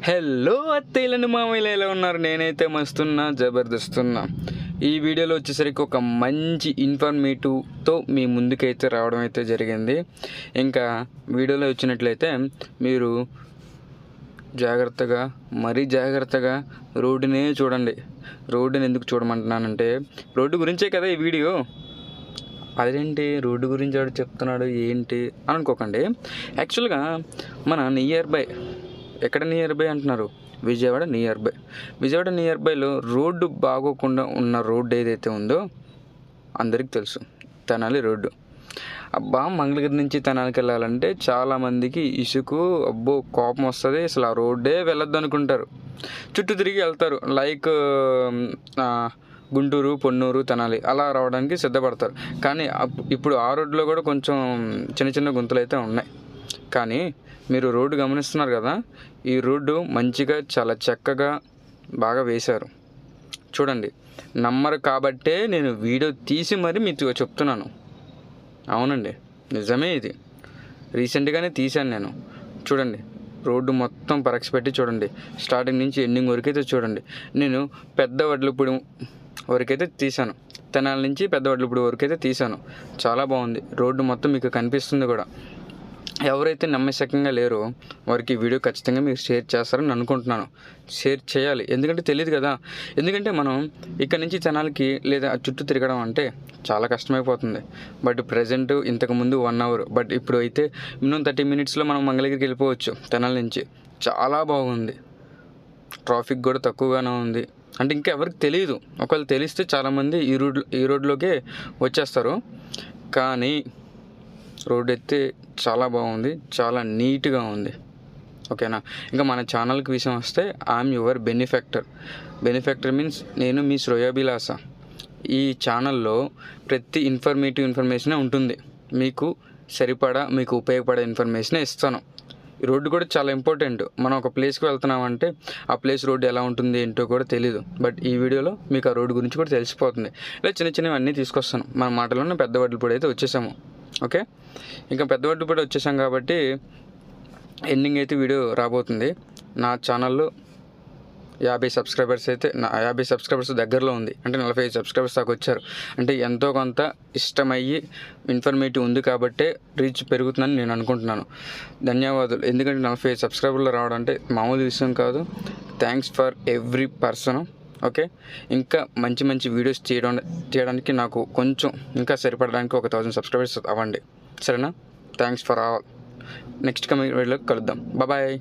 Hello అత్తయ్యలను మామయ్యలు ఎలా ఉన్నారు? నేనైతే మస్తున్నా, జబర్దస్తున్నా. ఈ వీడియోలో వచ్చేసరికి ఒక మంచి ఇన్ఫర్మేటివ్తో మీ ముందుకైతే రావడం అయితే జరిగింది. ఇంకా వీడియోలో వచ్చినట్లయితే మీరు జాగ్రత్తగా, మరీ జాగ్రత్తగా రోడ్డునే చూడండి. రోడ్డుని ఎందుకు చూడమంటున్నానంటే రోడ్డు గురించే కదా ఈ వీడియో. అదేంటి రోడ్డు గురించి వాడు చెప్తున్నాడు ఏంటి అని అనుకోకండి. యాక్చువల్గా మన నియర్ బై, ఎక్కడ నియర్ బై అంటున్నారు? విజయవాడ నియర్ బైలో రోడ్డు బాగోకుండా ఉన్న రోడ్డు ఏదైతే ఉందో అందరికీ తెలుసు, తెనాలి రోడ్డు. అబ్బా, మంగళగిరి నుంచి తెనాలికి వెళ్ళాలంటే చాలామందికి ఇసుకు అబ్బో కోపం వస్తుంది. అసలు ఆ రోడ్డే వెళ్ళొద్దు అనుకుంటారు, చుట్టూ తిరిగి వెళ్తారు. లైక్ గుంటూరు, పొన్నూరు, తెనాలి అలా రావడానికి సిద్ధపడతారు. కానీ ఇప్పుడు ఆ రోడ్లో కూడా కొంచెం చిన్న చిన్న గుంతలు అయితే ఉన్నాయి. కానీ మీరు రోడ్డు గమనిస్తున్నారు కదా, ఈ రోడ్డు మంచిగా చాలా చక్కగా బాగా వేశారు. చూడండి, నమ్మరు కాబట్టే నేను వీడియో తీసి మరీ మీతో చెప్తున్నాను. అవునండి, నిజమే, ఇది రీసెంట్గానే తీశాను నేను. చూడండి, రోడ్డు మొత్తం పరీక్ష పెట్టి చూడండి, స్టార్టింగ్ నుంచి ఎండింగ్ వరకైతే చూడండి. నేను పెద్ద వడ్లపూడి వరకైతే తీశాను, తెనాలి నుంచి పెద్ద వడ్లపూడి వరకైతే తీశాను. చాలా బాగుంది రోడ్డు మొత్తం, మీకు కనిపిస్తుంది కూడా. ఎవరైతే నమ్మశక్యంగా లేరో వారికి ఈ వీడియో ఖచ్చితంగా మీరు షేర్ చేస్తారని అనుకుంటున్నాను. షేర్ చేయాలి, ఎందుకంటే తెలియదు కదా. ఎందుకంటే మనం ఇక్కడ నుంచి తెనాలికి లేదా చుట్టూ తిరగడం అంటే చాలా కష్టమైపోతుంది. బట్ ప్రజెంట్ ఇంతకుముందు 1 అవర్, బట్ ఇప్పుడు అయితే మినిమం 30 మినిట్స్లో మనం మంగళగిరికి వెళ్ళిపోవచ్చు తెనాలి నుంచి. చాలా బాగుంది, ట్రాఫిక్ కూడా తక్కువగానే ఉంది. అంటే ఇంకా ఎవరికి తెలియదు, ఒకవేళ తెలిస్తే చాలామంది ఈ రోడ్లోకే వచ్చేస్తారు. కానీ రోడ్ అయితే చాలా బాగుంది, చాలా నీట్గా ఉంది. ఓకేనా? ఇంకా మన ఛానల్కి విషయం వస్తే ఐఎమ్ యువర్ బెనిఫాక్టర్ మీన్స్ నేను మీ శ్రేయోభిలాష. ఈ ఛానల్లో ప్రతి ఇన్ఫర్మేషనే ఉంటుంది. మీకు సరిపడా, మీకు ఉపయోగపడే ఇన్ఫర్మేషనే ఇస్తాను. ఈ రోడ్డు కూడా చాలా ఇంపార్టెంట్. మనం ఒక ప్లేస్కి వెళ్తున్నామంటే ఆ ప్లేస్ రోడ్డు ఎలా ఉంటుంది ఏంటో కూడా తెలీదు. బట్ ఈ వీడియోలో మీకు ఆ రోడ్డు గురించి కూడా తెలిసిపోతుంది. ఇలా చిన్న చిన్నవి అన్నీ తీసుకొస్తాను. మన మాటలోనే పెద్ద వడ్లపూడి అయితే వచ్చేసాము. ఓకే, ఇంకా పెద్ద వడ్లపూడి వచ్చేసాం కాబట్టి ఎండింగ్ అయితే వీడియో రాబోతుంది. నా ఛానల్లో 50 సబ్స్క్రైబర్స్ దగ్గరలో ఉంది. అంటే 45 సబ్స్క్రైబర్స్ దాకా వచ్చారు. అంటే ఎంతో కొంత ఇష్టమయ్యి ఇన్ఫర్మేటివ్ ఉంది కాబట్టే రీచ్ పెరుగుతుందని నేను అనుకుంటున్నాను. ధన్యవాదాలు. ఎందుకంటే 45 సబ్స్క్రైబర్లు రావడం అంటే మామూలు విషయం కాదు. Thanks for every person. Okay, ఇంకా మంచి వీడియోస్ చేయడానికి నాకు కొంచెం ఇంకా సరిపడడానికి ఒక 1000 సబ్స్క్రైబర్స్ అవ్వండి, సరేనా? Thanks for all. Next coming వీడియోలో కలుద్దాం. బాయ్.